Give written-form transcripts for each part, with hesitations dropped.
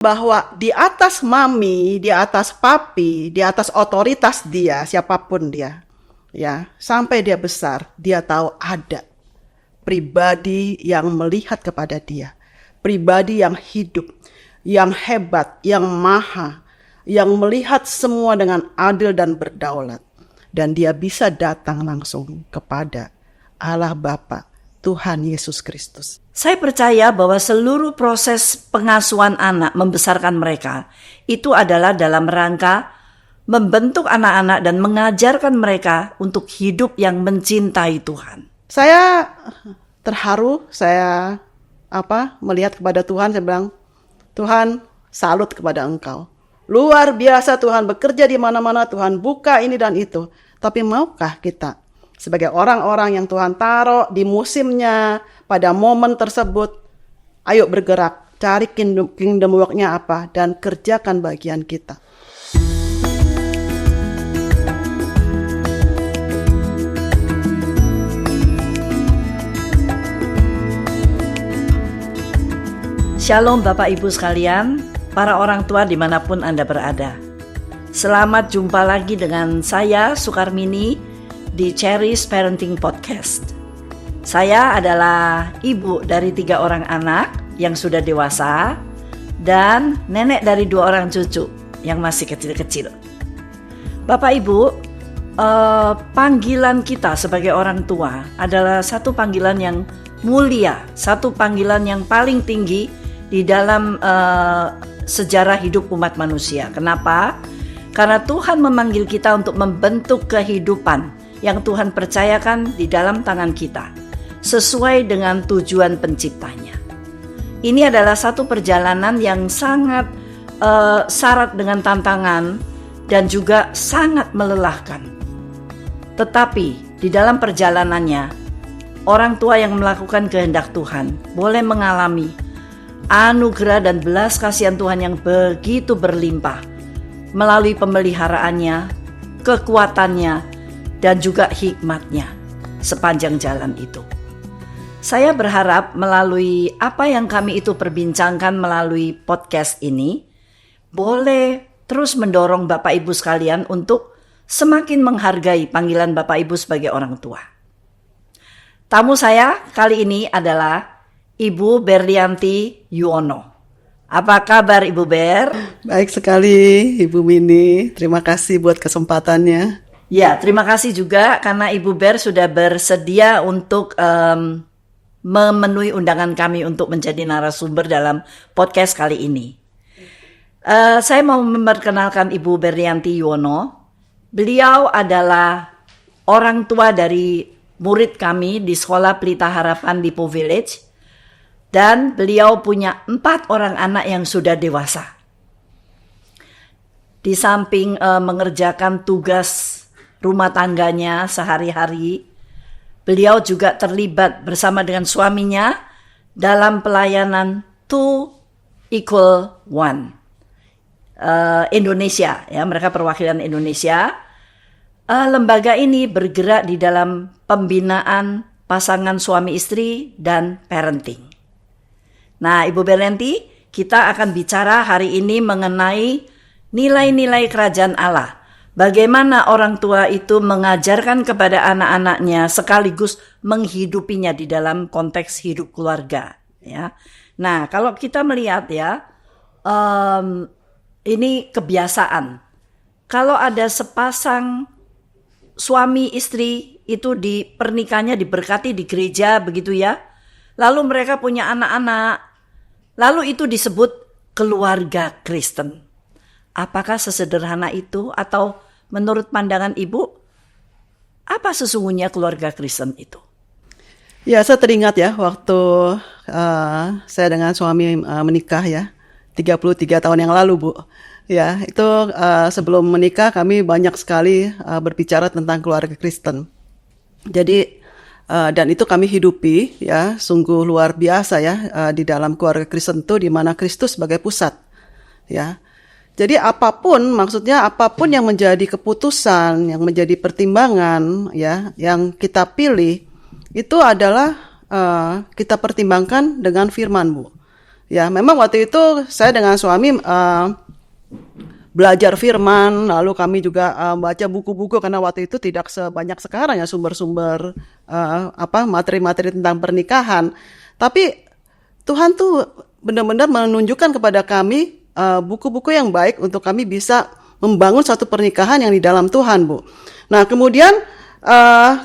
bahwa di atas mami, di atas papi, di atas otoritas dia, siapapun dia, ya, sampai dia besar, dia tahu ada pribadi yang melihat kepada dia, pribadi yang hidup, yang hebat, yang maha, yang melihat semua dengan adil dan berdaulat, dan dia bisa datang langsung kepada Allah Bapa, Tuhan Yesus Kristus. Saya percaya bahwa seluruh proses pengasuhan anak, membesarkan mereka, itu adalah dalam rangka membentuk anak-anak dan mengajarkan mereka untuk hidup yang mencintai Tuhan. Saya terharu, saya melihat kepada Tuhan, saya bilang, Tuhan, salut kepada Engkau. Luar biasa Tuhan, bekerja di mana-mana, Tuhan buka ini dan itu. Tapi maukah kita sebagai orang-orang yang Tuhan taruh di musimnya, pada momen tersebut, ayo bergerak, cari kingdom work-nya apa, dan kerjakan bagian kita. Shalom Bapak Ibu sekalian, para orang tua dimanapun Anda berada. Selamat jumpa lagi dengan saya, Sukarmini, di Cherry's Parenting Podcast. Saya adalah ibu dari 3 orang anak yang sudah dewasa dan nenek dari 2 orang cucu yang masih kecil-kecil. Bapak Ibu, panggilan kita sebagai orang tua adalah satu panggilan yang mulia, satu panggilan yang paling tinggi di dalam sejarah hidup umat manusia. Kenapa? Karena Tuhan memanggil kita untuk membentuk kehidupan yang Tuhan percayakan di dalam tangan kita, sesuai dengan tujuan penciptanya. Ini adalah satu perjalanan yang sangat syarat dengan tantangan dan juga sangat melelahkan. Tetapi di dalam perjalanannya, orang tua yang melakukan kehendak Tuhan boleh mengalami anugerah dan belas kasihan Tuhan yang begitu berlimpah melalui pemeliharaannya, kekuatannya, dan juga hikmatnya sepanjang jalan itu. Saya berharap melalui apa yang kami itu perbincangkan melalui podcast ini, boleh terus mendorong Bapak Ibu sekalian untuk semakin menghargai panggilan Bapak Ibu sebagai orang tua. Tamu saya kali ini adalah Ibu Berlianti Yuwono. Apa kabar Ibu Ber? Baik sekali Ibu Mini, terima kasih buat kesempatannya. Ya, terima kasih juga karena Ibu Ber sudah bersedia untuk memenuhi undangan kami untuk menjadi narasumber dalam podcast kali ini. Saya mau memperkenalkan Ibu Berlianti Yuwono. Beliau adalah orang tua dari murid kami di Sekolah Pelita Harapan Lipo Village. Dan beliau punya 4 orang anak yang sudah dewasa. Di samping mengerjakan tugas rumah tangganya sehari-hari, beliau juga terlibat bersama dengan suaminya dalam pelayanan 2=1 Indonesia, ya, mereka perwakilan Indonesia. Lembaga ini bergerak di dalam pembinaan pasangan suami istri dan parenting. Nah, Ibu Berlianti, kita akan bicara hari ini mengenai nilai-nilai kerajaan Allah. Bagaimana orang tua itu mengajarkan kepada anak-anaknya sekaligus menghidupinya di dalam konteks hidup keluarga. Ya. Nah, kalau kita melihat ya, ini kebiasaan. Kalau ada sepasang suami istri itu di pernikahannya diberkati di gereja begitu ya, lalu mereka punya anak-anak, lalu itu disebut keluarga Kristen. Apakah sesederhana itu atau menurut pandangan Ibu, apa sesungguhnya keluarga Kristen itu? Ya, saya teringat ya waktu saya dengan suami menikah ya, 33 tahun yang lalu Bu. Ya, itu sebelum menikah kami banyak sekali berbicara tentang keluarga Kristen. Jadi dan itu kami hidupi ya, sungguh luar biasa ya di dalam keluarga Kristen itu di mana Kristus sebagai pusat ya. Jadi apapun yang menjadi keputusan, yang menjadi pertimbangan ya, yang kita pilih itu adalah kita pertimbangkan dengan firman Bu. Ya, memang waktu itu saya dengan suami belajar firman, lalu kami juga baca buku-buku karena waktu itu tidak sebanyak sekarang ya sumber-sumber materi-materi tentang pernikahan. Tapi Tuhan tuh benar-benar menunjukkan kepada kami buku-buku yang baik untuk kami bisa membangun satu pernikahan yang di dalam Tuhan, Bu. Nah, kemudian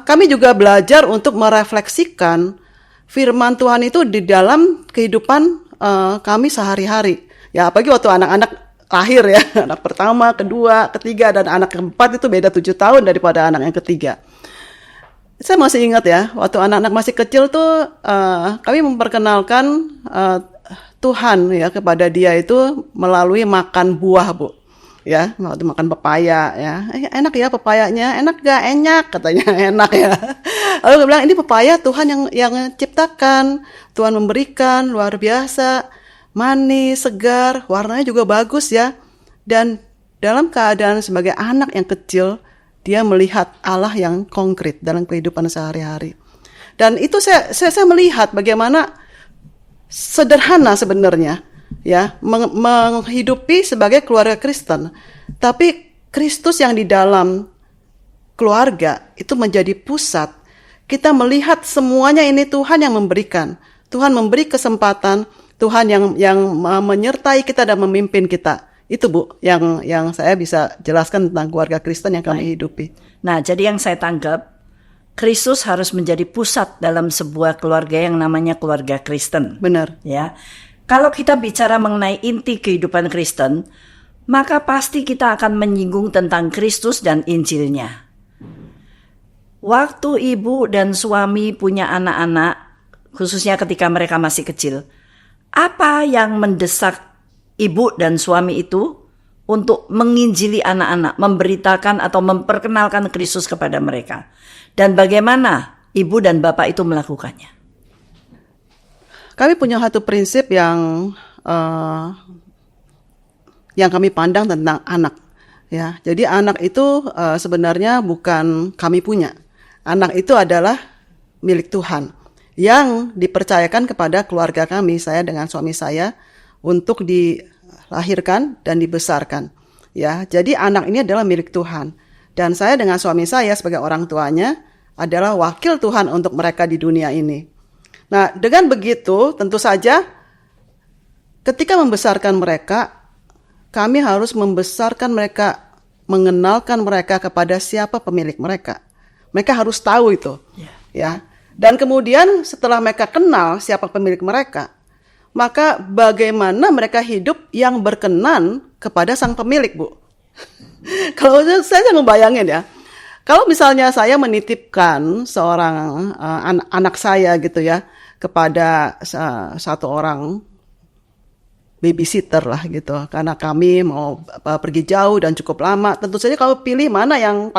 kami juga belajar untuk merefleksikan firman Tuhan itu di dalam kehidupan kami sehari-hari. Ya, apalagi waktu anak-anak lahir ya, anak pertama, kedua, ketiga, dan anak keempat itu beda 7 tahun daripada anak yang ketiga. Saya masih ingat ya, waktu anak-anak masih kecil tuh kami memperkenalkan Tuhan ya kepada dia itu melalui makan buah, Bu. Ya, waktu makan pepaya ya. Enak ya pepayanya, enak gak? Enak katanya, enak ya. Lalu dia bilang ini pepaya Tuhan yang ciptakan, Tuhan memberikan, luar biasa, manis, segar, warnanya juga bagus ya. Dan dalam keadaan sebagai anak yang kecil, dia melihat Allah yang konkret dalam kehidupan sehari-hari. Dan itu saya melihat bagaimana sederhana sebenarnya ya, menghidupi sebagai keluarga Kristen. Tapi Kristus yang di dalam keluarga itu menjadi pusat. Kita melihat semuanya ini Tuhan yang memberikan. Tuhan memberi kesempatan, Tuhan yang menyertai kita dan memimpin kita. Itu Bu, yang saya bisa jelaskan tentang keluarga Kristen yang kami hidupi. Nah, jadi yang saya tangkap, Kristus harus menjadi pusat dalam sebuah keluarga yang namanya keluarga Kristen. Benar. Ya. Kalau kita bicara mengenai inti kehidupan Kristen, maka pasti kita akan menyinggung tentang Kristus dan Injilnya. Waktu ibu dan suami punya anak-anak, khususnya ketika mereka masih kecil, apa yang mendesak ibu dan suami itu untuk menginjili anak-anak, memberitakan atau memperkenalkan Kristus kepada mereka? Dan bagaimana ibu dan bapak itu melakukannya? Kami punya satu prinsip yang kami pandang tentang anak. Ya, jadi anak itu sebenarnya bukan kami punya. Anak itu adalah milik Tuhan yang dipercayakan kepada keluarga kami, saya dengan suami saya, untuk dilahirkan dan dibesarkan. Ya, jadi anak ini adalah milik Tuhan. Dan saya dengan suami saya sebagai orang tuanya adalah wakil Tuhan untuk mereka di dunia ini. Nah, dengan begitu tentu saja ketika membesarkan mereka, kami harus membesarkan mereka, mengenalkan mereka kepada siapa pemilik mereka. Mereka harus tahu itu. Ya. Dan kemudian setelah mereka kenal siapa pemilik mereka, maka bagaimana mereka hidup yang berkenan kepada sang pemilik, Bu. Kalau saya membayangin ya, kalau misalnya saya menitipkan seorang anak saya gitu ya kepada satu orang babysitter lah gitu, karena kami mau pergi jauh dan cukup lama, tentu saja kalau pilih mana yang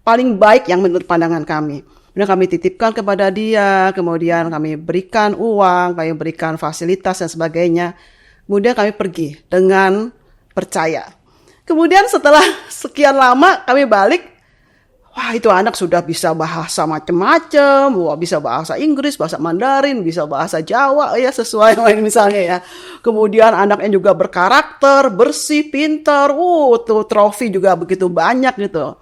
paling baik yang menurut pandangan kami. Kemudian kami titipkan kepada dia, kemudian kami berikan uang, kami berikan fasilitas dan sebagainya. Kemudian kami pergi dengan percaya. Kemudian setelah sekian lama kami balik, wah itu anak sudah bisa bahasa macam-macam, wah bisa bahasa Inggris, bahasa Mandarin, bisa bahasa Jawa ya sesuai misalnya ya. Kemudian anaknya juga berkarakter, bersih, pintar, tuh trofi juga begitu banyak gitu.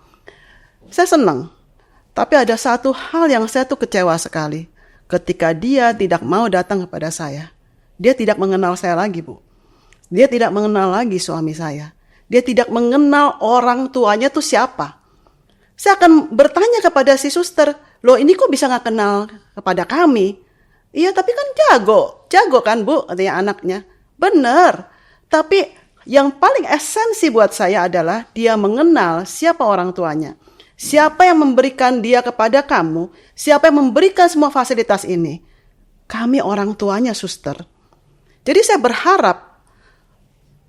Saya senang. Tapi ada satu hal yang saya tuh kecewa sekali. Ketika dia tidak mau datang kepada saya. Dia tidak mengenal saya lagi, Bu. Dia tidak mengenal lagi suami saya. Dia tidak mengenal orang tuanya tuh siapa. Saya akan bertanya kepada si suster, loh ini kok bisa gak kenal kepada kami? Iya tapi kan jago kan Bu, katanya anaknya. Benar, tapi yang paling esensi buat saya adalah dia mengenal siapa orang tuanya. Siapa yang memberikan dia kepada kamu, siapa yang memberikan semua fasilitas ini. Kami orang tuanya, suster. Jadi saya berharap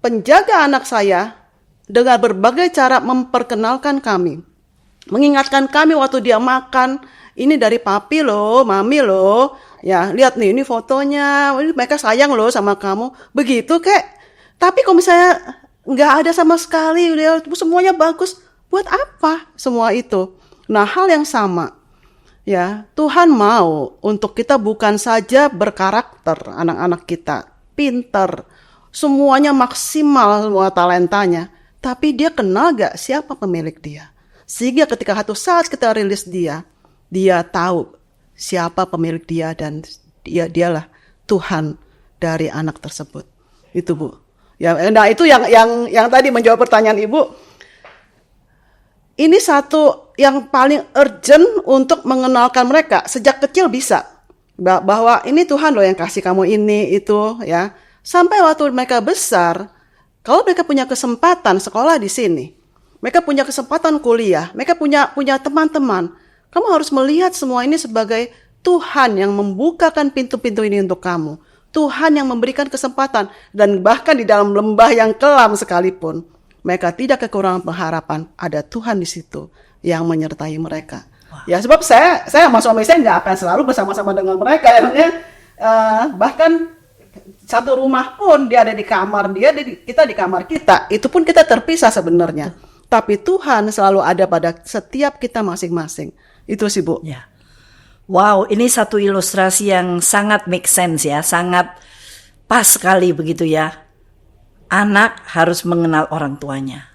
penjaga anak saya dengan berbagai cara memperkenalkan kami. Mengingatkan kami waktu dia makan, ini dari papi loh, mami loh. Ya, lihat nih, ini fotonya, ini mereka sayang loh sama kamu. Begitu kek. Tapi kalau misalnya nggak ada sama sekali, semuanya bagus. Buat apa semua itu? Nah, hal yang sama. Ya, Tuhan mau untuk kita bukan saja berkarakter anak-anak kita. pinter, semuanya maksimal, semua talentanya. Tapi dia kenal gak siapa pemilik dia? Sehingga ketika satu saat kita rilis dia tahu siapa pemilik dia dan dialah Tuhan dari anak tersebut. Itu Bu. Ya, nah itu yang tadi menjawab pertanyaan Ibu. Ini satu yang paling urgent untuk mengenalkan mereka sejak kecil bisa bahwa ini Tuhan loh yang kasih kamu ini itu ya. Sampai waktu mereka besar, kalau mereka punya kesempatan sekolah di sini, mereka punya kesempatan kuliah, mereka punya teman-teman, kamu harus melihat semua ini sebagai Tuhan yang membukakan pintu-pintu ini untuk kamu. Tuhan yang memberikan kesempatan dan bahkan di dalam lembah yang kelam sekalipun, mereka tidak kekurangan pengharapan. Ada Tuhan di situ yang menyertai mereka. Wow. Ya sebab saya sama suami saya nggak akan selalu bersama-sama dengan mereka. Bahkan satu rumah pun dia ada di kamar dia, kita di kamar kita. Itu pun kita terpisah sebenarnya. Tapi Tuhan selalu ada pada setiap kita masing-masing. Itu sih Bu. Ya. Wow, ini satu ilustrasi yang sangat make sense ya, sangat pas sekali begitu ya. Anak harus mengenal orang tuanya.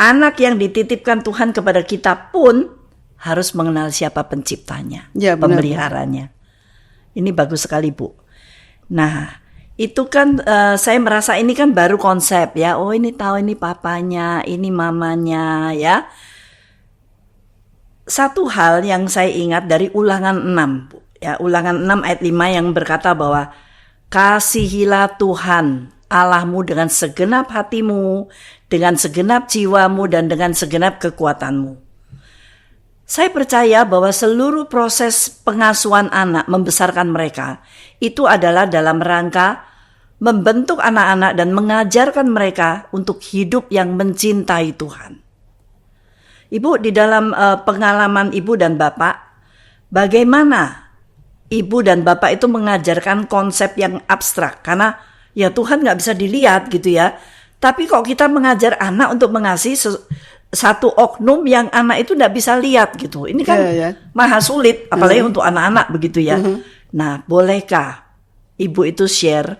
Anak yang dititipkan Tuhan kepada kita pun harus mengenal siapa penciptanya, ya, pemeliharanya. Ini bagus sekali Bu. Nah, itu kan saya merasa ini kan baru konsep ya. Oh ini tahu ini papanya, ini mamanya ya. Satu hal yang saya ingat dari Ulangan 6 Bu. Ya, Ulangan 6 ayat 5 yang berkata bahwa kasihilah Tuhan Allahmu dengan segenap hatimu, dengan segenap jiwamu, dan dengan segenap kekuatanmu. Saya percaya bahwa seluruh proses pengasuhan anak, membesarkan mereka, itu adalah dalam rangka membentuk anak-anak dan mengajarkan mereka untuk hidup yang mencintai Tuhan. Ibu, di dalam pengalaman Ibu dan Bapak, bagaimana Ibu dan Bapak itu mengajarkan konsep yang abstrak? Karena ya Tuhan gak bisa dilihat gitu ya. Tapi kok kita mengajar anak untuk mengasihi satu oknum yang anak itu gak bisa lihat gitu. Ini kan maha sulit, apalagi untuk anak-anak begitu ya. Nah, bolehkah Ibu itu share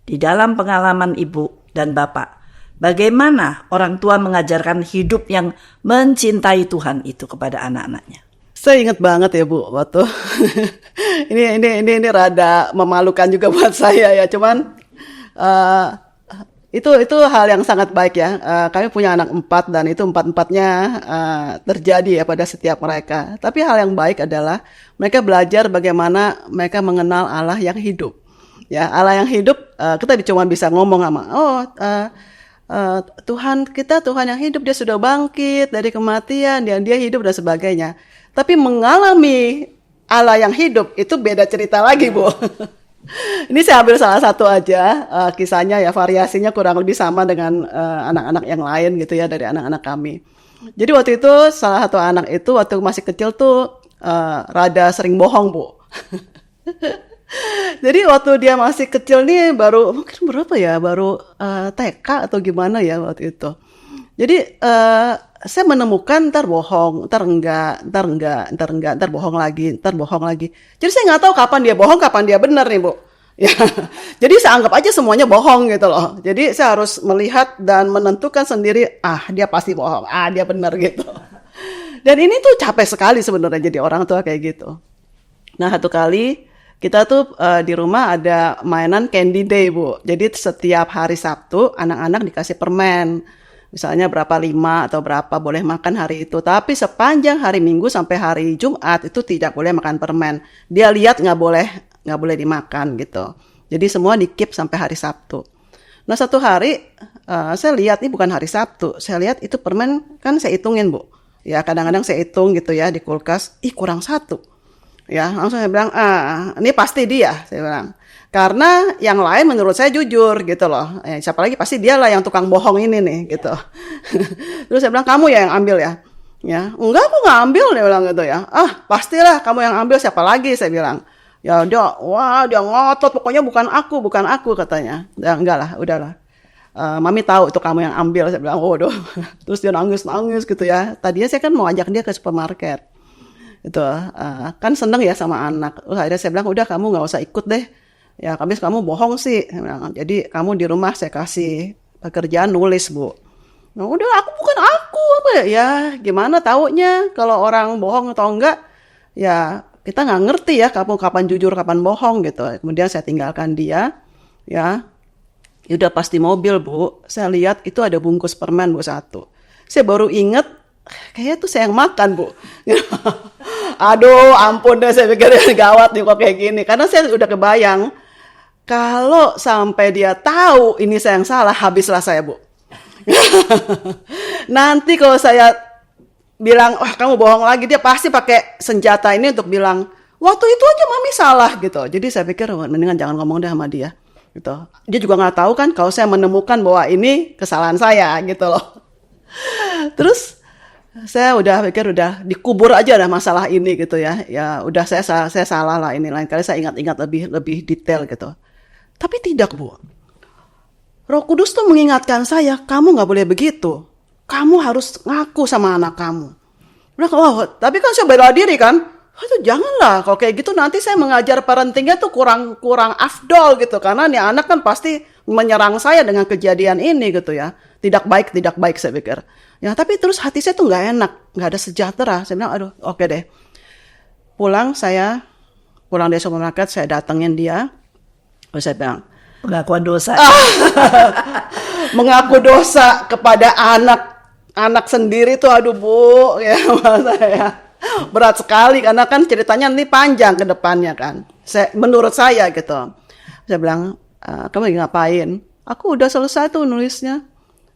di dalam pengalaman Ibu dan Bapak, bagaimana orang tua mengajarkan hidup yang mencintai Tuhan itu kepada anak-anaknya? Saya ingat banget ya Bu, waktu ini rada memalukan juga buat saya ya. Cuman itu hal yang sangat baik ya. Kami punya anak 4 dan itu 4-4-nya terjadi ya pada setiap mereka. Tapi hal yang baik adalah mereka belajar bagaimana mereka mengenal Allah yang hidup. Ya, Allah yang hidup kita cuma bisa ngomong sama Tuhan kita, Tuhan yang hidup, dia sudah bangkit dari kematian dan dia hidup dan sebagainya. Tapi mengalami Allah yang hidup itu beda cerita lagi Bu. Ini saya ambil salah satu aja kisahnya ya, variasinya kurang lebih sama dengan anak-anak yang lain gitu ya, dari anak-anak kami. Jadi waktu itu salah satu anak itu waktu masih kecil tuh rada sering bohong Bu. Jadi waktu dia masih kecil nih baru mungkin berapa ya, baru TK atau gimana ya waktu itu. Jadi saya menemukan ntar bohong, ntar bohong lagi. Jadi saya nggak tahu kapan dia bohong, kapan dia benar nih Bu. Ya, jadi saya anggap aja semuanya bohong gitu loh. Jadi saya harus melihat dan menentukan sendiri, dia pasti bohong, dia benar gitu. Dan ini tuh capek sekali sebenarnya jadi orang tua kayak gitu. Nah satu kali kita tuh di rumah ada mainan Candy Day Bu. Jadi setiap hari Sabtu anak-anak dikasih permen. Misalnya berapa 5 atau berapa boleh makan hari itu. Tapi sepanjang hari Minggu sampai hari Jumat itu tidak boleh makan permen. Dia lihat nggak boleh dimakan gitu. Jadi semua di-keep sampai hari Sabtu. Nah satu hari saya lihat ini bukan hari Sabtu. Saya lihat itu permen kan saya hitungin Bu. Ya kadang-kadang saya hitung gitu ya di kulkas. Kurang 1. Ya langsung saya bilang ini pasti dia. Saya bilang. Karena yang lain menurut saya jujur gitu loh. Siapa lagi pasti dialah yang tukang bohong ini nih gitu. Terus saya bilang kamu ya yang ambil ya. Ya, enggak aku nggak ambil dia bilang gitu ya. Pastilah kamu yang ambil, siapa lagi saya bilang. Ya dia ngotot pokoknya bukan aku katanya. Ya enggak lah, udahlah. Mami tahu itu kamu yang ambil, saya bilang. Waduh. Terus dia nangis gitu ya. Tadinya saya kan mau ajak dia ke supermarket. Itu kan seneng ya sama anak. Terus akhirnya saya bilang udah kamu nggak usah ikut deh. Ya, habis kamu bohong sih. Saya bilang, jadi kamu di rumah saya kasih pekerjaan nulis, Bu. Nah, udah bukan aku apa ya? Ya, gimana taunya kalau orang bohong atau enggak? Ya, kita nggak ngerti ya kamu kapan jujur, kapan bohong gitu. Kemudian saya tinggalkan dia, ya. Udah pasti mobil, Bu. Saya lihat itu ada bungkus permen, Bu, satu. Saya baru inget, kayaknya tuh saya yang makan, Bu. Aduh, ampun deh, saya pikir gawat nih kok kayak gini. Karena saya udah kebayang, kalau sampai dia tahu ini saya yang salah, habislah saya, Bu. Nanti kalau saya bilang, wah kamu bohong lagi, dia pasti pakai senjata ini untuk bilang, waktu itu aja mami salah gitu. Jadi saya pikir, mendingan jangan ngomong deh sama dia. Gitu. Dia juga nggak tahu kan kalau saya menemukan bahwa ini kesalahan saya gitu loh. Terus saya udah pikir udah dikubur aja dah masalah ini gitu ya. Ya udah saya salah lah ini. Lain kali saya ingat-ingat lebih detail gitu. Tapi tidak, Bu. Roh Kudus tuh mengingatkan saya, kamu nggak boleh begitu. Kamu harus ngaku sama anak kamu. Udah, oh, tapi kan saya bela diri kan. Itu janganlah, kalau kayak gitu nanti saya mengajar parentingnya tuh kurang afdol gitu. Karena nih anak kan pasti menyerang saya dengan kejadian ini gitu ya. Tidak baik saya pikir. Ya tapi terus hati saya tuh nggak enak, nggak ada sejahtera. Saya bilang, aduh oke deh. Pulang dari supermarket, saya datengin dia. Terus saya bilang, Pengakuan dosa. mengaku dosa kepada anak sendiri tuh aduh Bu, ya saya. Berat sekali karena kan ceritanya nanti panjang ke depannya kan. Menurut saya gitu. Saya bilang, kamu lagi ngapain? Aku udah selesai tuh nulisnya.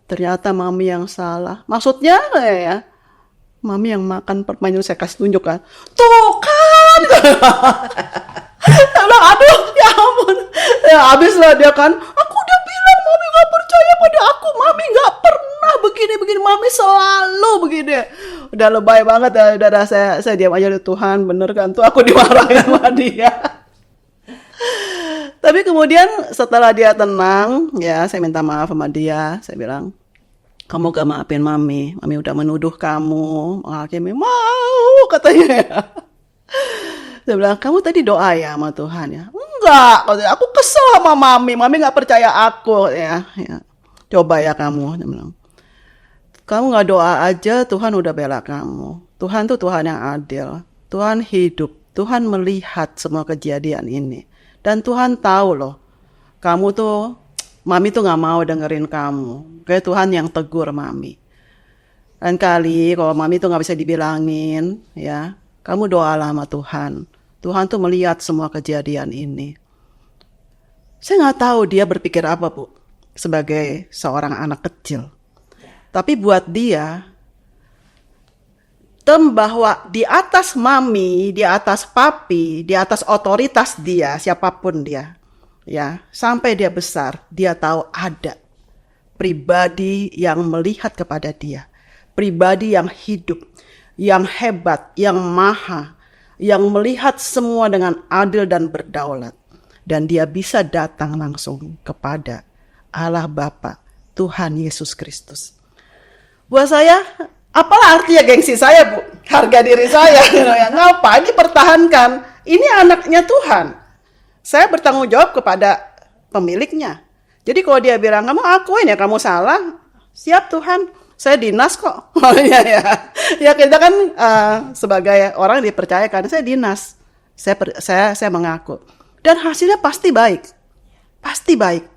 Ternyata mami yang salah. Maksudnya ya, mami yang makan permen yang saya kasih tunjuk kan. Tuh kan. Saya bilang, aduh ya ampun. Ya habis lah dia kan. Aku udah bilang mami gak percaya pada aku. Mami gak pernah begini. Mami selalu begini. Udah lebay banget ya. Udah saya diam aja. Tuhan bener kan tuh aku dimarahin sama dia. Tapi kemudian setelah dia tenang, ya saya minta maaf sama dia. Saya bilang, kamu gak maafin mami. Mami udah menuduh kamu. Menghakimi. Mau katanya. Saya bilang, kamu tadi doa ya sama Tuhan ya? Enggak. Aku kesel sama mami. Mami gak percaya aku ya. Coba ya kamu. Dia bilang, kamu gak doa aja, Tuhan udah bela kamu. Tuhan tuh Tuhan yang adil. Tuhan hidup. Tuhan melihat semua kejadian ini. Dan Tuhan tahu loh, kamu tuh, mami tuh gak mau dengerin kamu. Kayak Tuhan yang tegur mami. Dan kali kalau mami tuh gak bisa dibilangin, ya, kamu doalah sama Tuhan. Tuhan tuh melihat semua kejadian ini. Saya gak tahu dia berpikir apa, Bu, sebagai seorang anak kecil. Tapi buat dia, bahwa di atas mami, di atas papi, di atas otoritas dia, siapapun dia, ya, sampai dia besar, dia tahu ada pribadi yang melihat kepada dia, pribadi yang hidup, yang hebat, yang maha, yang melihat semua dengan adil dan berdaulat, dan dia bisa datang langsung kepada Allah Bapa, Tuhan Yesus Kristus. Buat saya, apalah artinya gengsi saya, Bu? Harga diri saya. Ngapain dipertahankan? Ini anaknya Tuhan. Saya bertanggung jawab kepada pemiliknya. Jadi kalau dia bilang, kamu akuin ya kamu salah. Siap Tuhan, saya dinas kok. Ya kita kan sebagai orang yang dipercayakan, saya dinas. Saya mengaku. Dan hasilnya pasti baik. Pasti baik.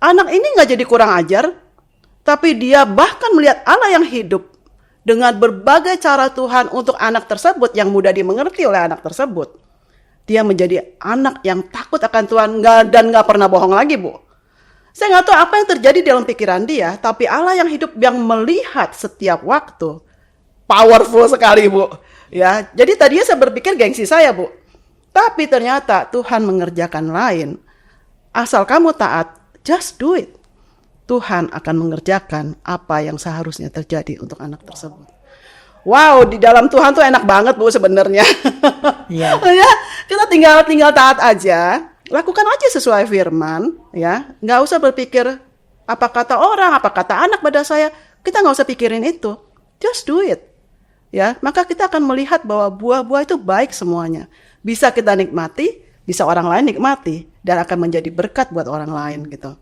Anak ini gak jadi kurang ajar. Tapi dia bahkan melihat Allah yang hidup dengan berbagai cara Tuhan untuk anak tersebut yang mudah dimengerti oleh anak tersebut. Dia menjadi anak yang takut akan Tuhan dan gak pernah bohong lagi, Bu. Saya gak tahu apa yang terjadi dalam pikiran dia, tapi Allah yang hidup yang melihat setiap waktu. Powerful sekali, Bu. Ya, jadi tadinya saya berpikir gengsi saya, Bu. Tapi ternyata Tuhan mengerjakan lain. Asal kamu taat, just do it. Tuhan akan mengerjakan apa yang seharusnya terjadi untuk anak tersebut. Wow, di dalam Tuhan tuh enak banget, Bu, sebenarnya. Iya. Ya, kita tinggal taat aja, lakukan aja sesuai firman, ya. Nggak usah berpikir apa kata orang, apa kata anak pada saya. Kita nggak usah pikirin itu. Just do it. Ya, maka kita akan melihat bahwa buah-buah itu baik semuanya. Bisa kita nikmati, bisa orang lain nikmati. dan akan menjadi berkat buat orang lain gitu.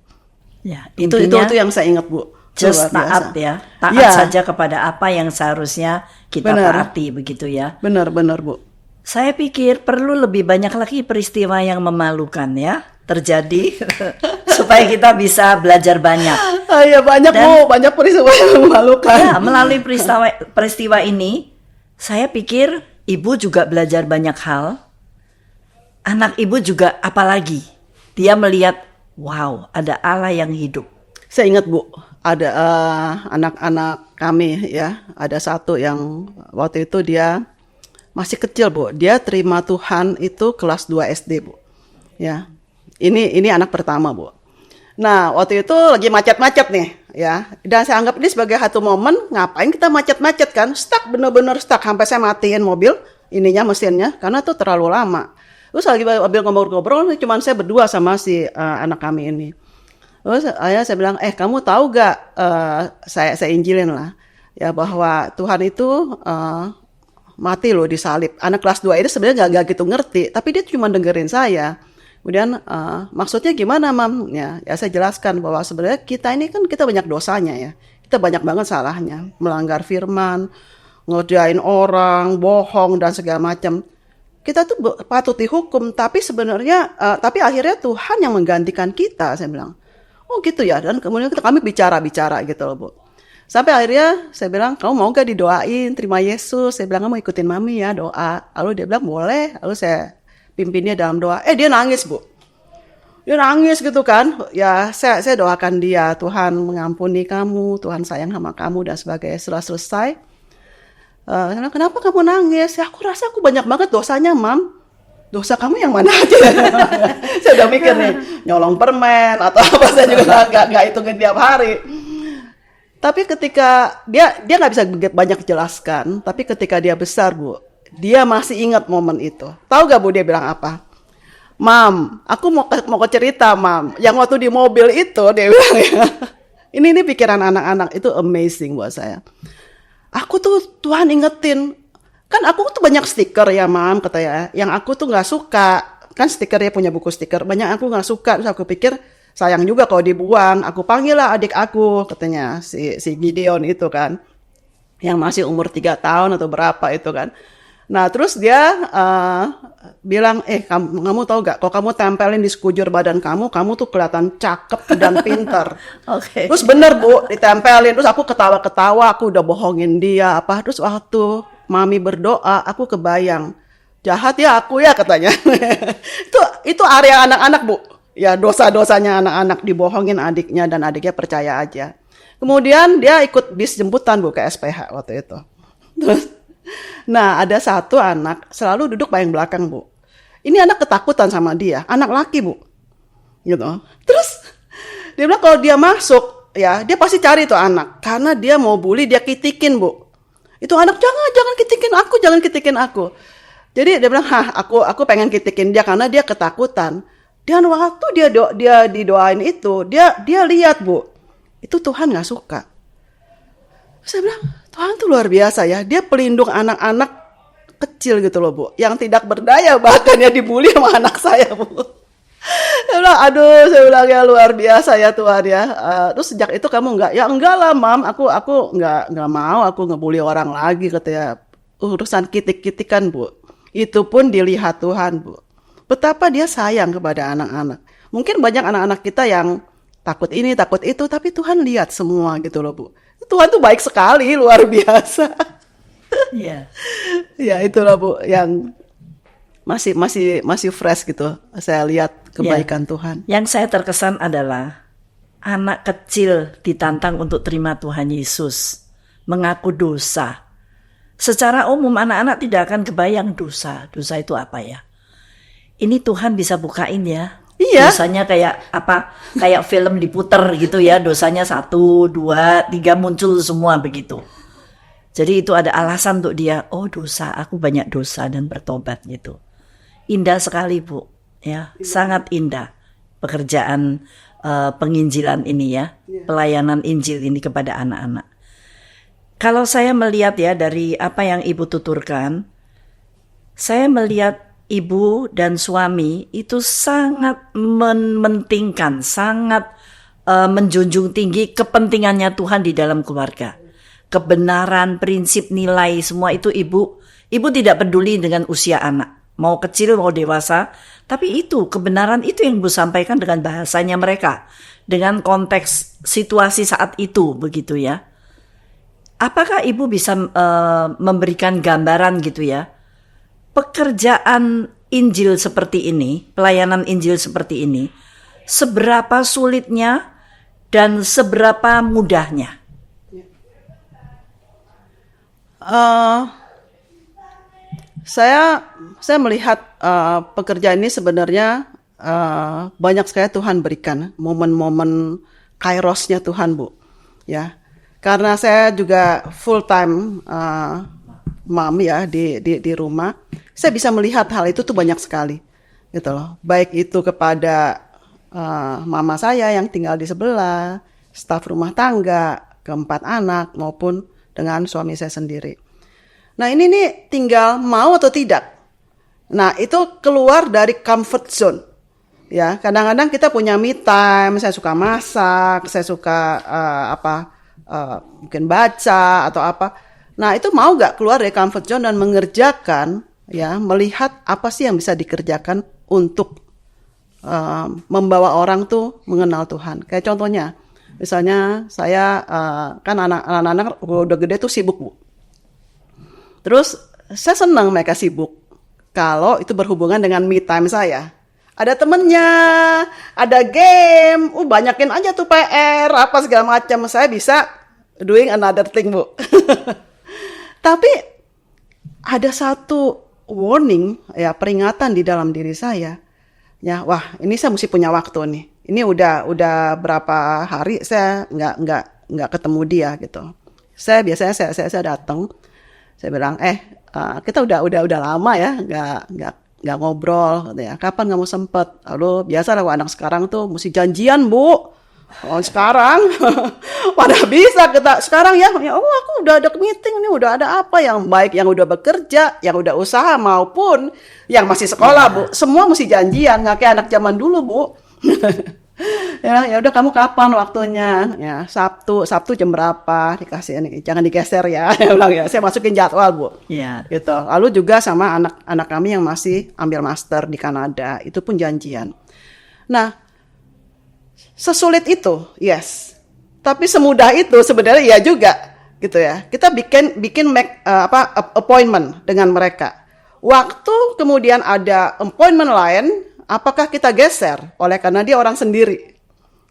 Ya, Itu intinya yang saya ingat, Bu. just Luar biasa. taat ya. Taat Ya. saja kepada apa yang seharusnya kita Benar. taati begitu ya. Benar, Bu. Saya pikir perlu lebih banyak lagi peristiwa yang memalukan ya terjadi supaya kita bisa belajar banyak. Iya, banyak, Bu, banyak peristiwa yang memalukan. Ya, melalui peristiwa ini, saya pikir ibu juga belajar banyak hal. Anak ibu juga apalagi. Dia melihat, wow, ada Allah yang hidup. Saya ingat, Bu, ada anak-anak kami ya, ada satu yang waktu itu dia masih kecil, Bu. Dia terima Tuhan itu kelas 2 SD, Bu. Ya. Ini anak pertama, Bu. Nah, waktu itu lagi macet-macet nih, ya. Dan saya anggap ini sebagai satu momen, ngapain kita macet-macet kan? Stuck, bener-bener stuck. Sampai saya matiin mobil, mesinnya, karena tuh terlalu lama. Terus lagi mobil ngobrol-ngobrol, cuman saya berdua sama si anak kami ini. Terus saya bilang, kamu tahu gak, saya injilin lah, ya bahwa Tuhan itu mati loh disalib. Anak kelas 2 ini sebenarnya gak gitu ngerti, tapi dia cuma dengerin saya. Kemudian maksudnya gimana, Mam? Ya saya jelaskan bahwa sebenarnya kita ini kan kita banyak dosanya ya. Kita banyak banget salahnya, melanggar firman, ngerjain orang, bohong dan segala macam. Kita tuh patut dihukum, tapi sebenarnya tapi akhirnya Tuhan yang menggantikan kita, saya bilang. Oh gitu ya. Dan kemudian kami bicara gitu loh, Bu. Sampai akhirnya saya bilang, kamu mau gak didoain terima Yesus? Saya bilang, kamu ikutin Mami ya doa. Lalu dia bilang boleh. Lalu saya pimpin dia dalam doa. Dia nangis, Bu. Dia nangis gitu kan. Ya saya doakan dia, Tuhan mengampuni kamu, Tuhan sayang sama kamu dan sebagainya. Setelah selesai, kenapa kamu nangis? Ya aku rasa aku banyak banget dosanya, Mam. Dosa kamu yang mana aja? Saya udah mikir nih, nyolong permen atau apa, saya juga nggak hitungin tiap hari. Tapi ketika dia nggak bisa banyak jelaskan, tapi ketika dia besar, Bu, dia masih ingat momen itu. Tahu gak, Bu, dia bilang apa? Mam, aku mau cerita, Mam. Yang waktu di mobil itu, dia bilang ya. Ini pikiran anak-anak itu amazing buat saya. Aku tuh Tuhan ingetin, kan aku tuh banyak stiker ya, Mam, katanya. Yang aku tuh nggak suka, kan stikernya punya buku stiker. Banyak aku nggak suka, terus aku pikir sayang juga kalau dibuang. Aku panggil lah adik aku, katanya si Gideon itu kan, yang masih umur 3 tahun atau berapa itu kan. Nah terus dia bilang, kamu tahu gak, kalau kamu tempelin di sekujur badan kamu tuh kelihatan cakep dan pinter. Okay. Terus bener, Bu, ditempelin. Terus aku ketawa-ketawa, aku udah bohongin dia apa. Terus waktu Mami berdoa, aku kebayang, jahat ya aku ya, katanya. itu area anak-anak, Bu. Ya dosa-dosanya anak-anak, dibohongin adiknya dan adiknya percaya aja. Kemudian dia ikut bis jemputan, Bu, ke SPH waktu itu. Terus nah, ada satu anak selalu duduk paling belakang, Bu. Ini anak ketakutan sama dia, anak laki, Bu. Gitu. Terus dia bilang kalau dia masuk, ya dia pasti cari tuh anak, karena dia mau bully, dia kitikin, Bu. Itu anak jangan kitikin aku. Jadi dia bilang, aku pengen kitikin dia karena dia ketakutan. Dan waktu dia didoain itu, dia lihat, Bu, itu Tuhan nggak suka. Saya bilang, Tuhan tuh luar biasa ya. Dia pelindung anak-anak kecil gitu loh, Bu. Yang tidak berdaya, bahkan ya dibully sama anak saya, Bu. Saya bilang ya luar biasa ya Tuhan ya. Terus sejak itu kamu enggak? Ya enggak lah, Mam. Aku enggak mau aku ngebully orang lagi, katanya. Urusan kitik-kitikan, Bu. Itu pun dilihat Tuhan, Bu. Betapa dia sayang kepada anak-anak. Mungkin banyak anak-anak kita yang takut ini, takut itu, tapi Tuhan lihat semua gitu loh, Bu. Tuhan tuh baik sekali, luar biasa. Iya. Ya itulah, Bu, yang masih fresh gitu. Saya lihat kebaikan Tuhan. Yang saya terkesan adalah anak kecil ditantang untuk terima Tuhan Yesus, mengaku dosa. Secara umum anak-anak tidak akan kebayang dosa. Dosa itu apa ya? Ini Tuhan bisa bukain ya. Iya. Dosanya kayak apa? Kayak film diputer gitu ya. Dosanya 1, 2, 3 muncul semua begitu. Jadi itu ada alasan untuk dia. Oh dosa, aku banyak dosa dan bertobat gitu. Indah sekali, Bu. Ya, sangat indah pekerjaan penginjilan ini ya. Pelayanan Injil ini kepada anak-anak. Kalau saya melihat ya dari apa yang Ibu tuturkan, saya melihat ibu dan suami itu sangat mementingkan, sangat menjunjung tinggi kepentingannya Tuhan di dalam keluarga. Kebenaran, prinsip, nilai, semua itu ibu tidak peduli dengan usia anak, mau kecil mau dewasa, tapi itu kebenaran itu yang ibu sampaikan dengan bahasanya mereka, dengan konteks situasi saat itu, begitu ya. Apakah ibu bisa memberikan gambaran gitu ya, pekerjaan Injil seperti ini, pelayanan Injil seperti ini, seberapa sulitnya dan seberapa mudahnya? Saya melihat pekerjaan ini sebenarnya banyak sekali Tuhan berikan momen-momen kairosnya Tuhan, Bu. Ya, karena saya juga full time mom ya di rumah, saya bisa melihat hal itu tuh banyak sekali, gitu loh. Baik itu kepada mama saya yang tinggal di sebelah, staf rumah tangga, 4 anak, maupun dengan suami saya sendiri. Nah ini nih tinggal mau atau tidak. Nah itu keluar dari comfort zone. Ya, kadang-kadang kita punya me time, saya suka masak, saya suka mungkin baca atau apa. Nah itu mau gak keluar dari comfort zone dan mengerjakan, ya, melihat apa sih yang bisa dikerjakan untuk membawa orang tuh mengenal Tuhan. Kayak contohnya, misalnya saya kan anak-anak udah gede tuh sibuk, Bu. Terus saya senang mereka sibuk kalau itu berhubungan dengan me time saya. Ada temennya, ada game, banyakin aja tuh PR, apa segala macam. Saya bisa doing another thing, Bu. Tapi ada satu warning, ya, peringatan di dalam diri saya. Ya, wah, ini saya mesti punya waktu nih. Ini udah berapa hari saya nggak ketemu dia gitu. Saya biasanya saya datang, saya bilang, kita udah lama ya nggak ngobrol, gitu ya. Kapan kamu sempet? Lalu biasa lah anak sekarang tuh mesti janjian, Bu. Oh sekarang pada bisa kita sekarang ya aku udah ada meeting nih, udah ada apa, yang baik yang udah bekerja, yang udah usaha maupun yang masih sekolah, Bu, semua mesti janjian, nggak kayak anak zaman dulu, Bu. Ya udah, kamu kapan waktunya? Ya Sabtu jam berapa, dikasih ini, jangan digeser ya. Saya masukin jadwal, Bu. Iya. Gitu. Lalu juga sama anak kami yang masih ambil master di Kanada, itu pun janjian. Nah, sesulit itu, yes. Tapi semudah itu sebenarnya iya juga, gitu ya. Kita bikin appointment dengan mereka. Waktu kemudian ada appointment lain, apakah kita geser oleh karena dia orang sendiri,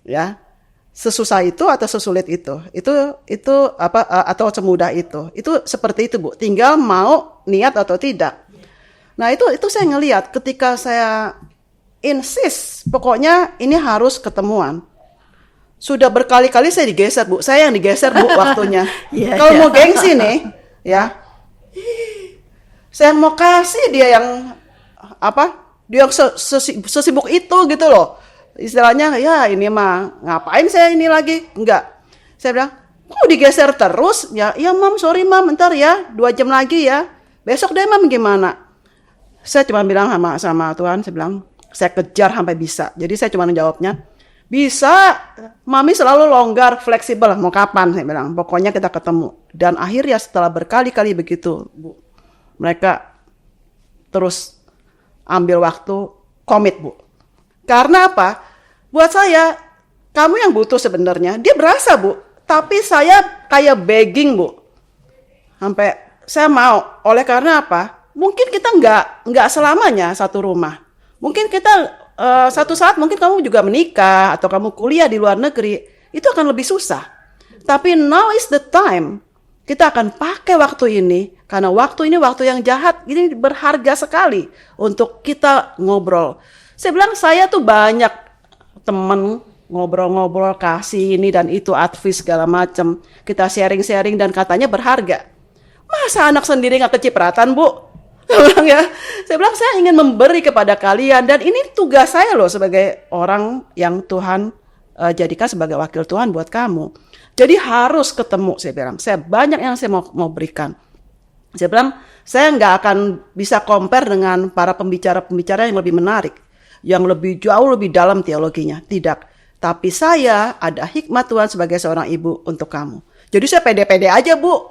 ya? Sesusah itu atau sesulit itu atau semudah itu seperti itu, Bu. Tinggal mau niat atau tidak. Nah itu saya ngelihat ketika saya insist, pokoknya ini harus ketemuan. Sudah berkali-kali saya digeser, Bu. Saya yang digeser, Bu, waktunya. Kalau mau gengsi nih, ya. Saya mau kasih dia yang dia yang sesibuk itu gitu loh. Istilahnya, ya ini mah ngapain saya ini lagi? Enggak. Saya bilang, kok digeser terus? Ya, Mam, sorry Mam, bentar ya, 2 jam lagi ya. Besok deh Mam, gimana? Saya cuma bilang sama Tuhan, saya bilang, saya kejar sampai bisa. Jadi saya cuma jawabnya, bisa, Mami selalu longgar, fleksibel, mau kapan, saya bilang. Pokoknya kita ketemu. Dan akhirnya setelah berkali-kali begitu, Bu, mereka terus ambil waktu, komit, Bu. Karena apa? Buat saya, kamu yang butuh sebenarnya. Dia berasa, Bu. Tapi saya kayak begging, Bu. Sampai saya mau. Oleh karena apa? Mungkin kita nggak selamanya satu rumah. Mungkin kita satu saat mungkin kamu juga menikah atau kamu kuliah di luar negeri, itu akan lebih susah. Tapi now is the time. Kita akan pakai waktu ini, karena waktu ini waktu yang jahat, ini berharga sekali untuk kita ngobrol. Saya bilang, saya tuh banyak temen ngobrol-ngobrol, kasih ini dan itu, advice segala macam. Kita sharing-sharing dan katanya berharga. Masa anak sendiri nggak kecipratan, Bu? Saya bilang, saya ingin memberi kepada kalian, dan ini tugas saya loh sebagai orang yang Tuhan jadikan sebagai wakil Tuhan buat kamu. Jadi harus ketemu, saya bilang. Saya banyak yang saya mau berikan. Saya bilang, saya nggak akan bisa compare dengan para pembicara-pembicara yang lebih menarik, yang lebih jauh lebih dalam teologinya. Tidak. Tapi saya ada hikmat Tuhan sebagai seorang ibu untuk kamu. Jadi saya pede-pede aja, Bu.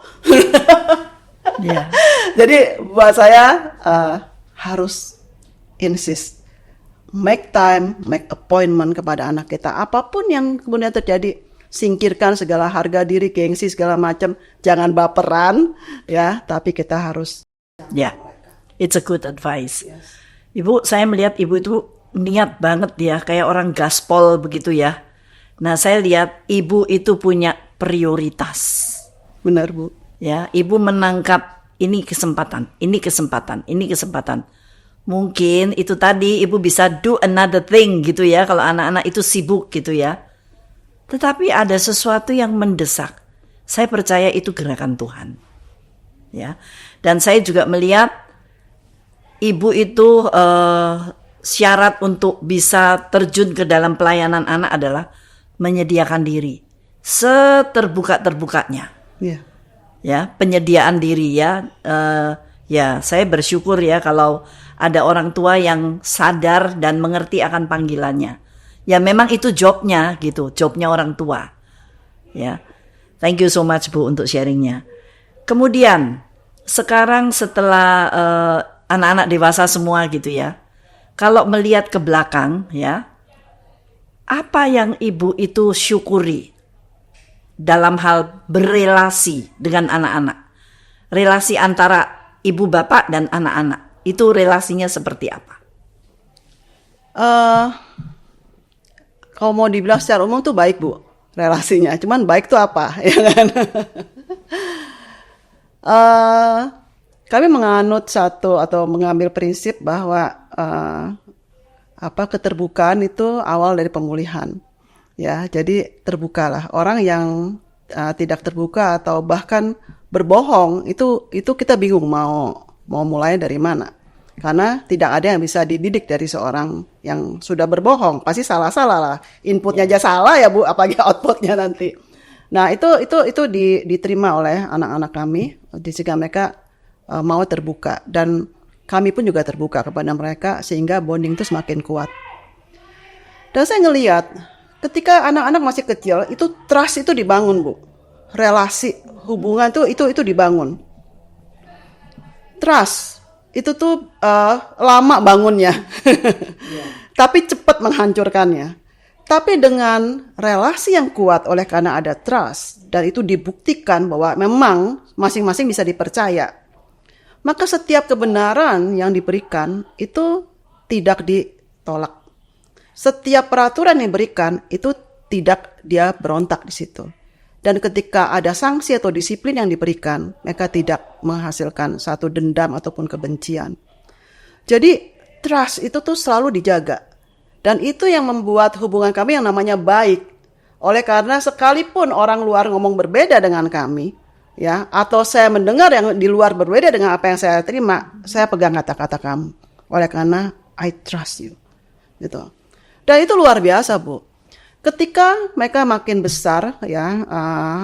Ya. Jadi buat saya harus insist. Make time, make appointment kepada anak kita. Apapun yang kemudian terjadi, singkirkan segala harga diri, gengsi, segala macam. Jangan baperan, ya. Tapi kita harus. Ya, it's a good advice. Ibu, saya melihat ibu itu niat banget ya, kayak orang gaspol begitu ya. Nah, saya lihat ibu itu punya prioritas. Benar, Bu. Ya, ibu menangkap ini kesempatan, ini kesempatan, ini kesempatan. Mungkin itu tadi ibu bisa do another thing gitu ya, kalau anak-anak itu sibuk gitu ya. Tetapi ada sesuatu yang mendesak. Saya percaya itu gerakan Tuhan. Ya. Dan saya juga melihat ibu itu syarat untuk bisa terjun ke dalam pelayanan anak adalah menyediakan diri seterbuka-terbukanya. Yeah. Ya, penyediaan diri ya. Ya, saya bersyukur ya kalau ada orang tua yang sadar dan mengerti akan panggilannya. Ya, memang itu jobnya gitu, jobnya orang tua. Ya, thank you so much Bu untuk sharingnya. Kemudian sekarang setelah anak-anak dewasa semua gitu ya, kalau melihat ke belakang ya, apa yang ibu itu syukuri dalam hal berelasi dengan anak-anak? Relasi antara ibu bapak dan anak-anak, itu relasinya seperti apa? Kalau mau dibilang secara umum tuh baik, Bu, relasinya. Cuman baik tuh apa? Ya kan? Kami menganut satu atau mengambil prinsip bahwa keterbukaan itu awal dari pemulihan. Ya, jadi terbukalah. Orang yang tidak terbuka atau bahkan berbohong itu kita bingung mau mulai dari mana. Karena tidak ada yang bisa dididik dari seorang yang sudah berbohong. Pasti salah-salah lah. Inputnya aja salah ya, Bu, apalagi outputnya nanti. Nah, itu diterima oleh anak-anak kami sehingga mereka mau terbuka, dan kami pun juga terbuka kepada mereka sehingga bonding itu semakin kuat. Dan saya ngelihat ketika anak-anak masih kecil itu trust itu dibangun, Bu. Relasi, hubungan itu dibangun. Trust itu tuh lama bangunnya. Tapi cepat menghancurkannya. Tapi dengan relasi yang kuat oleh karena ada trust dan itu dibuktikan bahwa memang masing-masing bisa dipercaya, maka setiap kebenaran yang diberikan itu tidak ditolak. Setiap peraturan yang diberikan itu tidak dia berontak di situ. Dan ketika ada sanksi atau disiplin yang diberikan, mereka tidak menghasilkan satu dendam ataupun kebencian. Jadi trust itu tuh selalu dijaga. Dan itu yang membuat hubungan kami yang namanya baik. Oleh karena sekalipun orang luar ngomong berbeda dengan kami, ya, atau saya mendengar yang di luar berbeda dengan apa yang saya terima, saya pegang kata-kata kamu. Oleh karena I trust you. Gitu. Dan itu luar biasa, Bu. Ketika mereka makin besar, ya,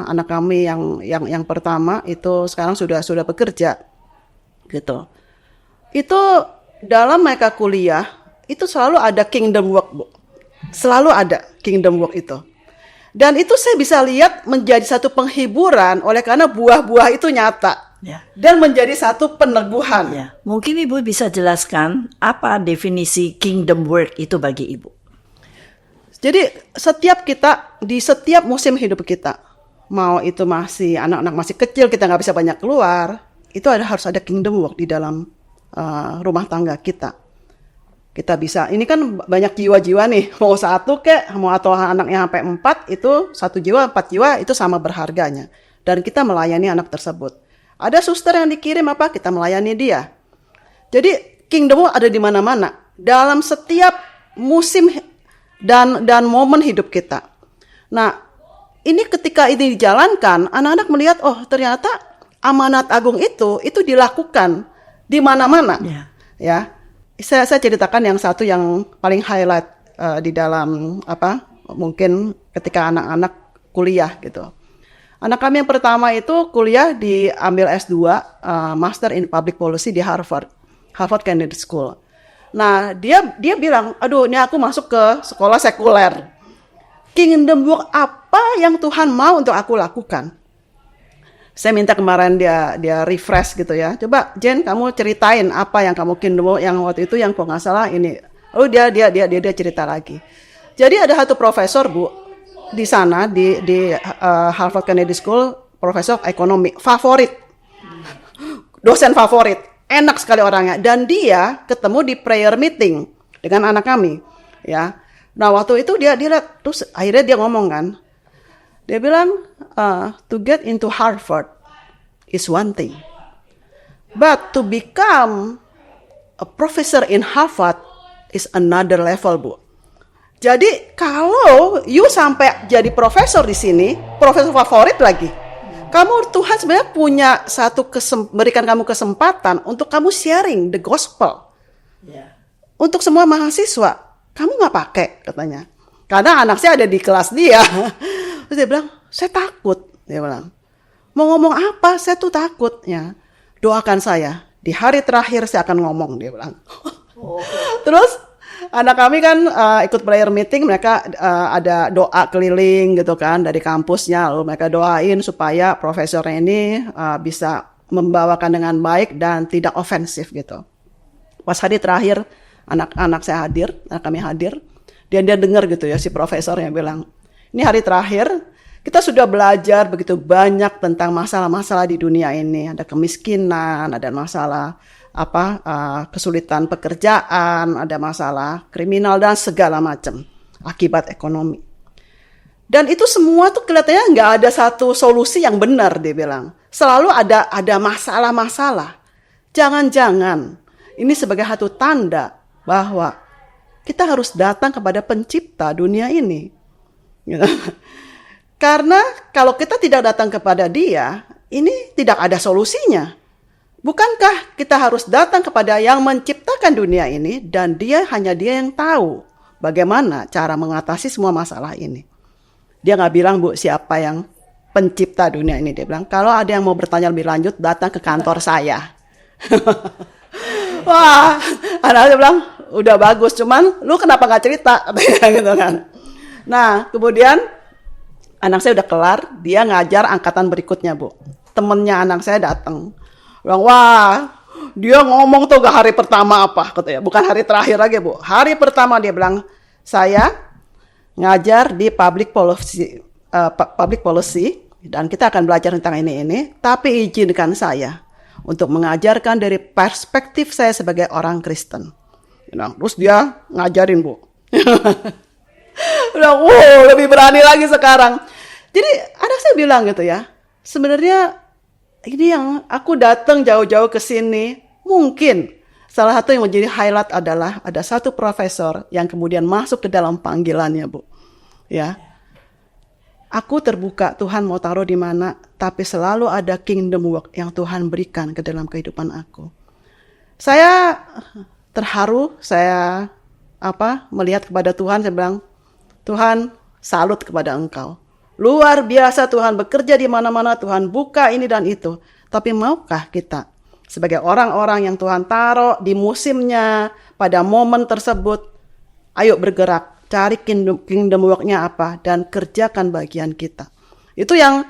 anak kami yang pertama itu sekarang sudah bekerja, gitu. Itu dalam mereka kuliah itu selalu ada kingdom work, Bu. Selalu ada kingdom work itu. Dan itu saya bisa lihat menjadi satu penghiburan oleh karena buah-buah itu nyata. Ya. Dan menjadi satu peneguhan. Ya. Mungkin Ibu bisa jelaskan apa definisi kingdom work itu bagi Ibu? Jadi di setiap musim hidup kita, mau itu masih anak-anak masih kecil, kita nggak bisa banyak keluar, itu harus ada kingdom work di dalam rumah tangga kita. Kita bisa, ini kan banyak jiwa-jiwa nih, mau satu mau atau anaknya sampai 4, itu 1 jiwa, 4 jiwa, itu sama berharganya. Dan kita melayani anak tersebut. Ada suster yang dikirim kita melayani dia. Jadi kingdom work ada di mana-mana. Dalam setiap musim dan momen hidup kita. Nah, ini ketika ini dijalankan, anak-anak melihat, oh ternyata amanat agung itu dilakukan di mana-mana. Yeah. Ya. Saya ceritakan yang satu yang paling highlight di dalam mungkin ketika anak-anak kuliah gitu. Anak kami yang pertama itu kuliah diambil S2, Master in Public Policy di Harvard Kennedy School. Nah, dia bilang, aduh ini aku masuk ke sekolah sekuler. Kingdom work apa yang Tuhan mau untuk aku lakukan? Saya minta kemarin dia refresh gitu ya. Coba Jen, kamu ceritain apa yang kamu kingdom work yang waktu itu yang kok nggak salah ini. Lalu dia cerita lagi. Jadi ada satu profesor Bu di sana di Harvard Kennedy School, profesor ekonomi favorit, dosen favorit, enak sekali orangnya. Dan dia ketemu di prayer meeting dengan anak kami, ya. Nah waktu itu dia terus akhirnya dia ngomong kan, dia bilang to get into Harvard is one thing, but to become a professor in Harvard is another level, Bu. Jadi kalau you sampai jadi profesor di sini, profesor favorit lagi, kamu Tuhan sebenarnya punya berikan kamu kesempatan untuk kamu sharing the gospel untuk semua mahasiswa. Kamu nggak pakai katanya, karena anak saya ada di kelas dia. Terus dia bilang, saya takut. Dia bilang, mau ngomong apa? Saya tuh takut. Ya, doakan saya. Di hari terakhir saya akan ngomong. Dia bilang. Terus anak kami kan ikut prayer meeting. Mereka ada doa keliling gitu kan dari kampusnya. Lalu mereka doain supaya profesornya ini bisa membawakan dengan baik dan tidak ofensif gitu. Pas hari terakhir anak saya hadir, anak kami hadir. Dia dengar gitu ya si profesor yang bilang, ini hari terakhir kita sudah belajar begitu banyak tentang masalah-masalah di dunia ini. Ada kemiskinan, ada masalah kesulitan pekerjaan, ada masalah kriminal dan segala macam akibat ekonomi. Dan itu semua tuh kelihatannya nggak ada satu solusi yang benar, dia bilang. Selalu ada masalah-masalah. Jangan-jangan ini sebagai satu tanda bahwa kita harus datang kepada pencipta dunia ini. Karena kalau kita tidak datang kepada dia, ini tidak ada solusinya. Bukankah kita harus datang kepada yang menciptakan dunia ini dan hanya dia yang tahu bagaimana cara mengatasi semua masalah ini. Dia nggak bilang, Bu, siapa yang pencipta dunia ini. Dia bilang, kalau ada yang mau bertanya lebih lanjut, datang ke kantor saya. Wah, anak-anak bilang, udah bagus, cuman lu kenapa gak cerita? Gitu kan. Nah, kemudian anak saya udah kelar, dia ngajar angkatan berikutnya, Bu. Temennya anak saya datang. Bilang, wah, dia ngomong tuh gak hari pertama apa, katanya. Bukan hari terakhir lagi, Bu. Hari pertama dia bilang, saya ngajar di public policy, dan kita akan belajar tentang ini, tapi izinkan saya untuk mengajarkan dari perspektif saya sebagai orang Kristen. Terus dia ngajarin, Bu. Udah, lebih berani lagi sekarang. Jadi anak saya bilang gitu ya, sebenarnya ini yang aku datang jauh-jauh ke sini, mungkin salah satu yang menjadi highlight adalah ada satu profesor yang kemudian masuk ke dalam panggilannya, Bu. Ya. Aku terbuka, Tuhan mau taruh di mana, tapi selalu ada kingdom work yang Tuhan berikan ke dalam kehidupan aku. Saya terharu, saya melihat kepada Tuhan, saya bilang, Tuhan, salut kepada Engkau. Luar biasa Tuhan bekerja di mana-mana, Tuhan buka ini dan itu. Tapi maukah kita sebagai orang-orang yang Tuhan taruh di musimnya, pada momen tersebut, ayo bergerak. Cari kingdom work-nya apa dan kerjakan bagian kita. Itu yang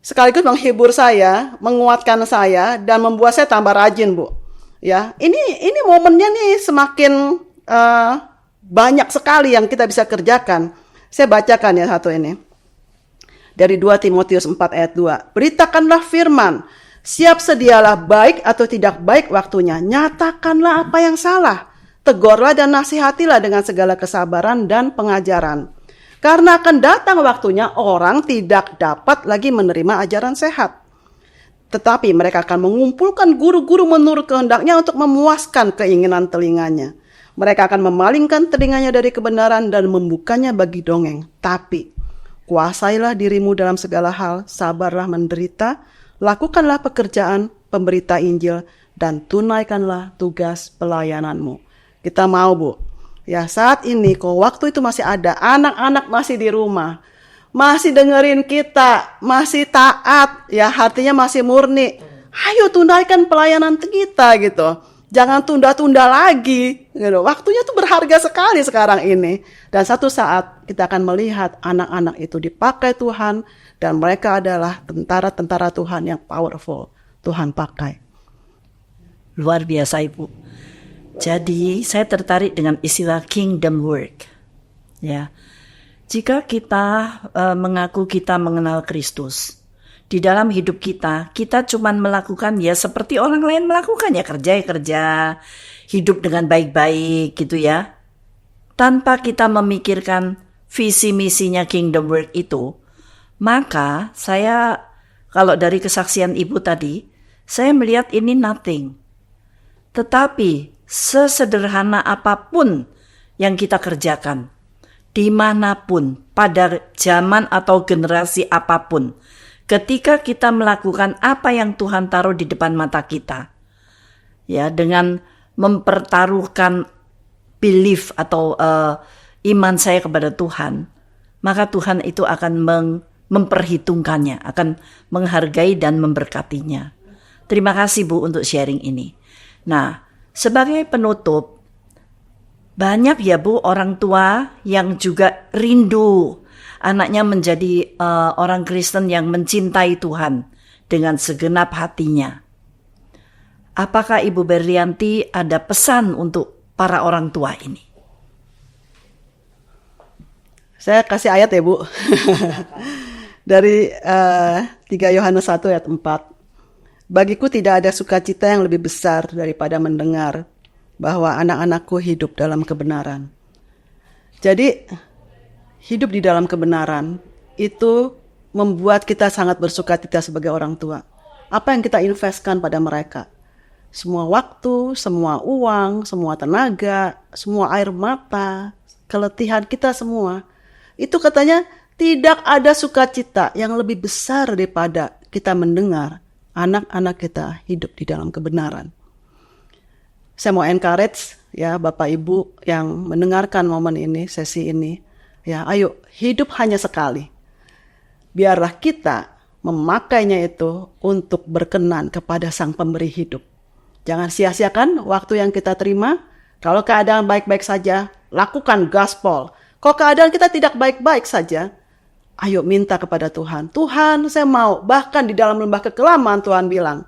sekaligus menghibur saya, menguatkan saya dan membuat saya tambah rajin, Bu. Ya, ini momennya nih semakin banyak sekali yang kita bisa kerjakan. Saya bacakan ya satu ini. Dari 2 Timotius 4 ayat 2. Beritakanlah firman, siap sedialah baik atau tidak baik waktunya. Nyatakanlah apa yang salah. Tegurlah dan nasihatilah dengan segala kesabaran dan pengajaran. Karena akan datang waktunya orang tidak dapat lagi menerima ajaran sehat. Tetapi mereka akan mengumpulkan guru-guru menurut kehendaknya untuk memuaskan keinginan telinganya. Mereka akan memalingkan telinganya dari kebenaran dan membukanya bagi dongeng. Tapi kuasailah dirimu dalam segala hal, sabarlah menderita, lakukanlah pekerjaan pemberita Injil, dan tunaikanlah tugas pelayananmu. Kita mau, Bu. Ya, saat ini kok waktu itu masih ada, anak-anak masih di rumah. masih dengerin kita, masih taat, ya hatinya masih murni. Ayo tunaikan pelayanan kita gitu. Jangan tunda-tunda lagi. Gitu. Waktunya tuh berharga sekali sekarang ini. Dan satu saat kita akan melihat anak-anak itu dipakai Tuhan dan mereka adalah tentara-tentara Tuhan yang powerful. Tuhan pakai. Luar biasa Ibu. Jadi saya tertarik dengan istilah kingdom work. Ya, jika kita mengaku kita mengenal Kristus, di dalam hidup kita cuma melakukan ya seperti orang lain melakukan ya kerja, hidup dengan baik-baik gitu ya. Tanpa kita memikirkan visi misinya kingdom work itu, maka saya kalau dari kesaksian Ibu tadi, saya melihat ini nothing. Tetapi sesederhana apapun yang kita kerjakan, dimanapun, pada zaman atau generasi apapun, ketika kita melakukan apa yang Tuhan taruh di depan mata kita, ya dengan mempertaruhkan belief atau iman saya kepada Tuhan, maka Tuhan itu akan memperhitungkannya, akan menghargai dan memberkatinya. Terima kasih Bu untuk sharing ini. Nah, sebagai penutup, banyak ya Bu orang tua yang juga rindu anaknya menjadi orang Kristen yang mencintai Tuhan dengan segenap hatinya. Apakah Ibu Berlianti ada pesan untuk para orang tua ini? Saya kasih ayat ya Bu. Dari 3 Yohanes 1 ayat 4. Bagiku tidak ada sukacita yang lebih besar daripada mendengar bahwa anak-anakku hidup dalam kebenaran. Jadi, hidup di dalam kebenaran itu membuat kita sangat bersukacita sebagai orang tua. Apa yang kita investkan pada mereka? Semua waktu, semua uang, semua tenaga, semua air mata, keletihan kita semua. Itu katanya tidak ada sukacita yang lebih besar daripada kita mendengar anak-anak kita hidup di dalam kebenaran. Saya mau encourage ya Bapak Ibu yang mendengarkan momen ini, sesi ini. Ya, ayo hidup hanya sekali. Biarlah kita memakainya itu untuk berkenan kepada Sang Pemberi hidup. Jangan sia-siakan waktu yang kita terima. Kalau keadaan baik-baik saja, lakukan gospel. Kalau keadaan kita tidak baik-baik saja, ayo minta kepada Tuhan. Tuhan, saya mau, bahkan di dalam lembah kekelaman Tuhan bilang,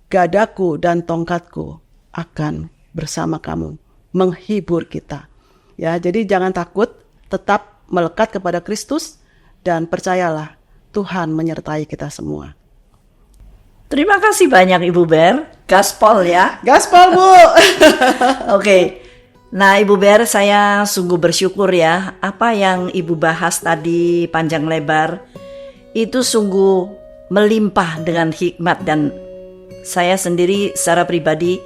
gadaku dan tongkatku akan bersama kamu, menghibur kita. Ya, jadi jangan takut, tetap melekat kepada Kristus dan percayalah Tuhan menyertai kita semua. Terima kasih banyak Ibu Ber. Gaspol ya. Gaspol Bu. Oke. Nah Ibu Ber, saya sungguh bersyukur ya. Apa yang Ibu bahas tadi panjang lebar itu sungguh melimpah dengan hikmat dan saya sendiri secara pribadi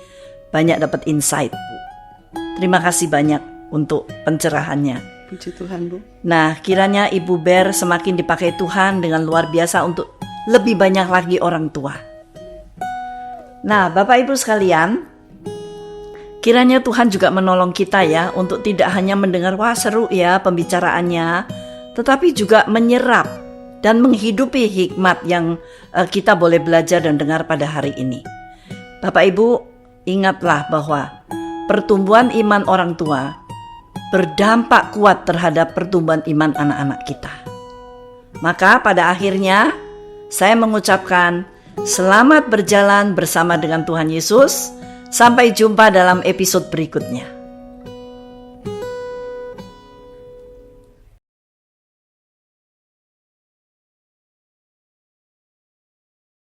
banyak dapat insight. Terima kasih banyak untuk pencerahannya. Puji Tuhan Bu. Nah kiranya Ibu Ber semakin dipakai Tuhan dengan luar biasa untuk lebih banyak lagi orang tua. Nah Bapak Ibu sekalian, kiranya Tuhan juga menolong kita ya untuk tidak hanya mendengar wah seru ya pembicaraannya, tetapi juga menyerap dan menghidupi hikmat yang kita boleh belajar dan dengar pada hari ini. Bapak Ibu ingatlah bahwa pertumbuhan iman orang tua berdampak kuat terhadap pertumbuhan iman anak-anak kita. Maka pada akhirnya saya mengucapkan selamat berjalan bersama dengan Tuhan Yesus. Sampai jumpa dalam episode berikutnya.